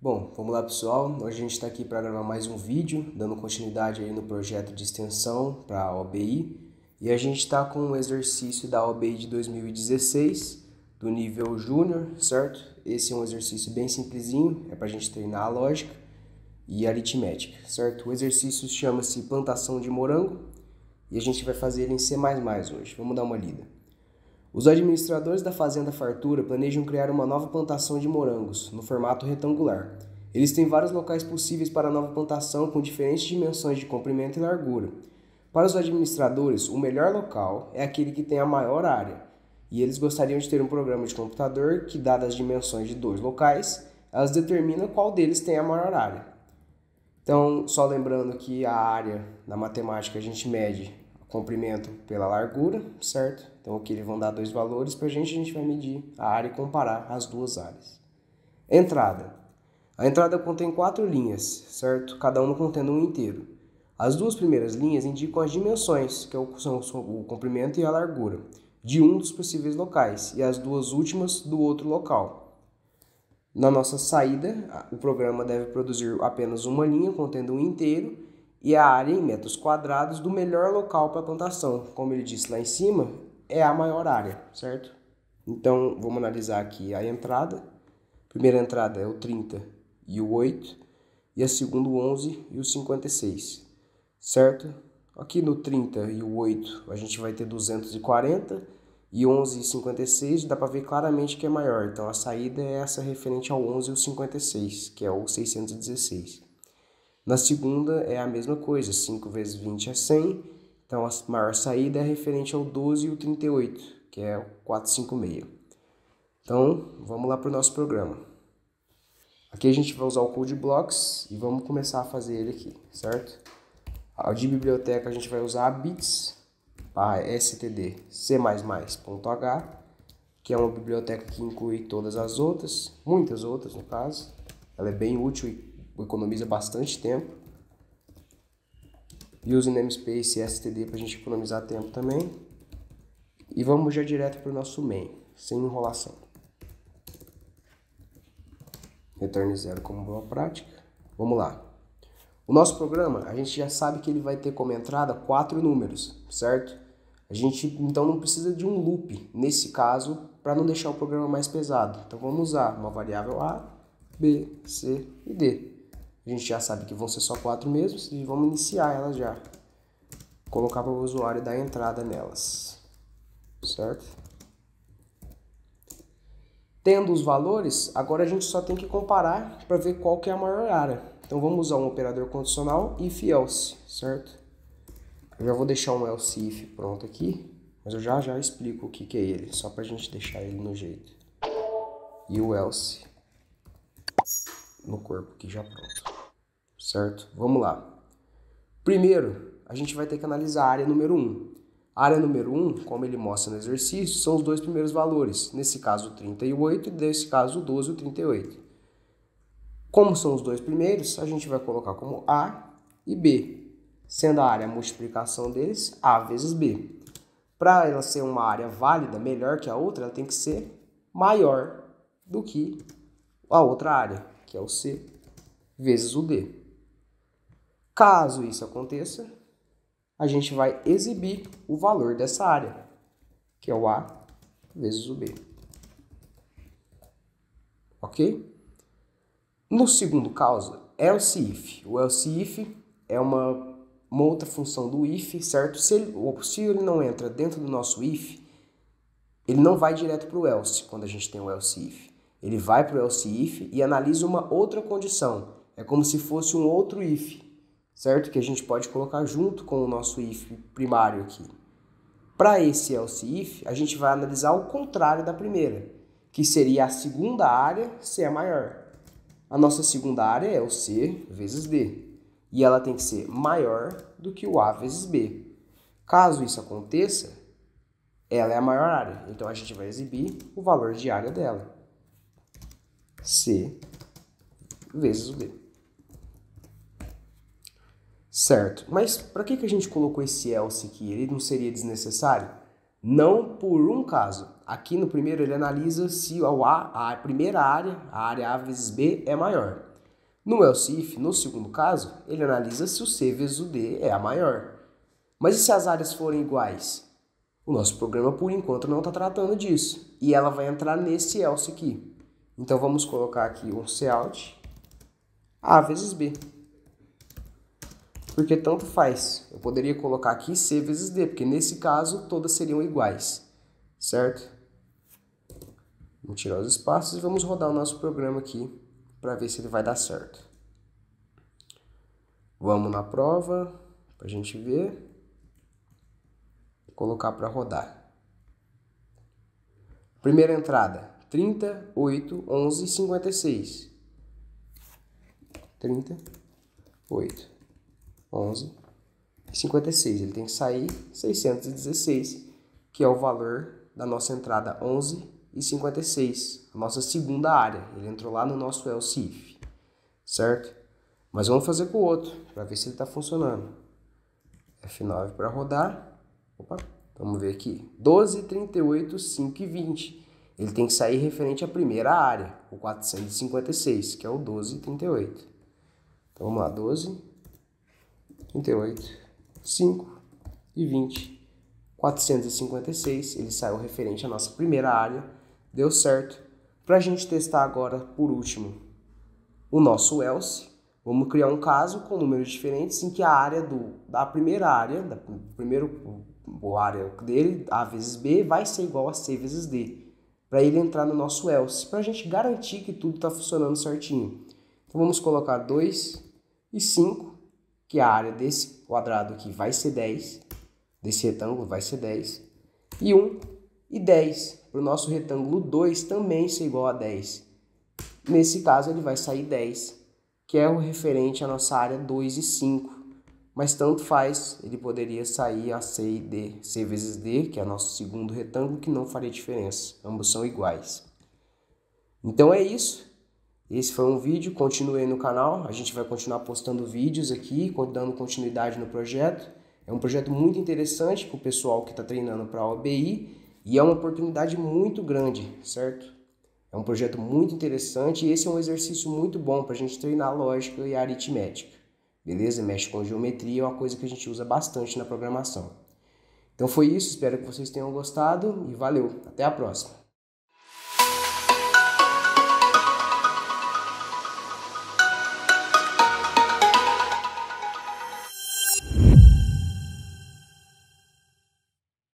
Bom, vamos lá pessoal, hoje a gente está aqui para gravar mais um vídeo, dando continuidade aí no projeto de extensão para a OBI, e a gente está com um exercício da OBI de 2016, do nível júnior, certo? Esse é um exercício bem simplesinho, é para a gente treinar a lógica e a aritmética, certo? O exercício chama-se plantação de morango e a gente vai fazer ele em C++ hoje, vamos dar uma lida. Os administradores da Fazenda Fartura planejam criar uma nova plantação de morangos, no formato retangular. Eles têm vários locais possíveis para a nova plantação com diferentes dimensões de comprimento e largura. Para os administradores, o melhor local é aquele que tem a maior área, e eles gostariam de ter um programa de computador que, dadas as dimensões de dois locais, elas determinam qual deles tem a maior área. Então, só lembrando que a área, na matemática, a gente mede comprimento pela largura, certo? Então aqui eles vão dar dois valores para a gente vai medir a área e comparar as duas áreas. Entrada. A entrada contém 4 linhas, certo? Cada uma contendo um inteiro. As duas primeiras linhas indicam as dimensões, que são o comprimento e a largura, de um dos possíveis locais, e as duas últimas do outro local. Na nossa saída, o programa deve produzir apenas uma linha contendo um inteiro e a área em metros quadrados do melhor local para a plantação. Como ele disse lá em cima, é a maior área, certo? Então, vamos analisar aqui a entrada. A primeira entrada é o 30 e o 8, e a segunda o 11 e o 56, certo? Aqui no 30 e o 8 a gente vai ter 240, e 11 e 56 dá para ver claramente que é maior. Então, a saída é essa referente ao 11 e o 56, que é o 616. Na segunda é a mesma coisa, 5 vezes 20 é 100, então a maior saída é referente ao 12 e o 38, que é o 456. Então, vamos lá para o nosso programa. Aqui a gente vai usar o Code Blocks e vamos começar a fazer ele aqui, certo? De biblioteca a gente vai usar a bits para std c++.h, que é uma biblioteca que inclui todas as outras, muitas outras no caso. Ela é bem útil e economiza bastante tempo. E use namespace e std para a gente economizar tempo também. E vamos já direto para o nosso main, sem enrolação. Retorne 0 como boa prática. Vamos lá. O nosso programa, a gente já sabe que ele vai ter como entrada 4 números, certo? A gente então não precisa de um loop, nesse caso, para não deixar o programa mais pesado. Então vamos usar uma variável A, B, C e D. A gente já sabe que vão ser só 4 mesmos e vamos iniciar elas já. Colocar para o usuário dar entrada nelas, certo? Tendo os valores, agora a gente só tem que comparar para ver qual que é a maior área. Então vamos usar um operador condicional if else, certo? Eu já vou deixar um else if pronto aqui, mas eu já explico o que é ele, só para a gente deixar ele no jeito. E o else no corpo aqui já pronto, certo? Vamos lá. Primeiro, a gente vai ter que analisar a área número 1. A área número 1, como ele mostra no exercício, são os dois primeiros valores. Nesse caso, o 38 e nesse caso, o 12 e o 38. Como são os dois primeiros, a gente vai colocar como A e B, sendo a área a multiplicação deles, A vezes B. Para ela ser uma área válida, melhor que a outra, ela tem que ser maior do que a outra área, que é o C vezes o D. Caso isso aconteça, a gente vai exibir o valor dessa área, que é o A vezes o B. Ok? No segundo caso, else if. O else if é uma outra função do if, certo? Se ele não entra dentro do nosso if, ele não vai direto para o else, quando a gente tem o else if. Ele vai para o else if e analisa uma outra condição. É como se fosse um outro if, certo? Que a gente pode colocar junto com o nosso if primário aqui. Para esse else if, a gente vai analisar o contrário da primeira, que seria a segunda área ser a maior. A nossa segunda área é o C vezes D, e ela tem que ser maior do que o A vezes B. Caso isso aconteça, ela é a maior área, então a gente vai exibir o valor de área dela. C vezes o D. Certo, mas para que a gente colocou esse else aqui? Ele não seria desnecessário? Não por um caso. Aqui no primeiro ele analisa se a primeira área, a área A vezes B, é maior. No else if, no segundo caso, ele analisa se o C vezes o D é a maior. Mas e se as áreas forem iguais? O nosso programa, por enquanto, não está tratando disso. E ela vai entrar nesse else aqui. Então, vamos colocar aqui um cout A vezes B. Porque tanto faz. Eu poderia colocar aqui C vezes D, porque nesse caso, todas seriam iguais. Certo? Vamos tirar os espaços e vamos rodar o nosso programa aqui para ver se ele vai dar certo. Vamos na prova, para a gente ver. Vou colocar para rodar. Primeira entrada, 30, 8, 11, 56. 30, 8, 11 e 56. Ele tem que sair 616, que é o valor da nossa entrada 11 e 56, a nossa segunda área. Ele entrou lá no nosso else if, certo? Mas vamos fazer com o outro, para ver se ele está funcionando. F9 para rodar. Opa, vamos ver aqui. 12, 38, 5 e 20. Ele tem que sair referente à primeira área, o 456, que é o 12 e 38. Então vamos lá, 12, 38, 5 e 20. 456, ele saiu referente à nossa primeira área. Deu certo. Para a gente testar agora, por último, o nosso else, vamos criar um caso com números diferentes em que a área da primeira área, a área dele, A vezes B, vai ser igual a C vezes D, para ele entrar no nosso else, para a gente garantir que tudo está funcionando certinho. Então vamos colocar 2 e 5, que a área desse quadrado aqui vai ser 10, desse retângulo vai ser 10, e 1 e 10, para o nosso retângulo 2 também ser igual a 10. Nesse caso ele vai sair 10, que é o referente à nossa área 2 e 5, mas tanto faz, ele poderia sair a C e D, C vezes D, que é o nosso segundo retângulo, que não faria diferença, ambos são iguais. Então é isso, esse foi um vídeo, continue aí no canal, a gente vai continuar postando vídeos aqui, dando continuidade no projeto. É um projeto muito interessante para o pessoal que está treinando para a OBI e é uma oportunidade muito grande, certo? É um projeto muito interessante e esse é um exercício muito bom para a gente treinar lógica e aritmética. Beleza? Mexe com geometria, é uma coisa que a gente usa bastante na programação. Então foi isso, espero que vocês tenham gostado e valeu, até a próxima!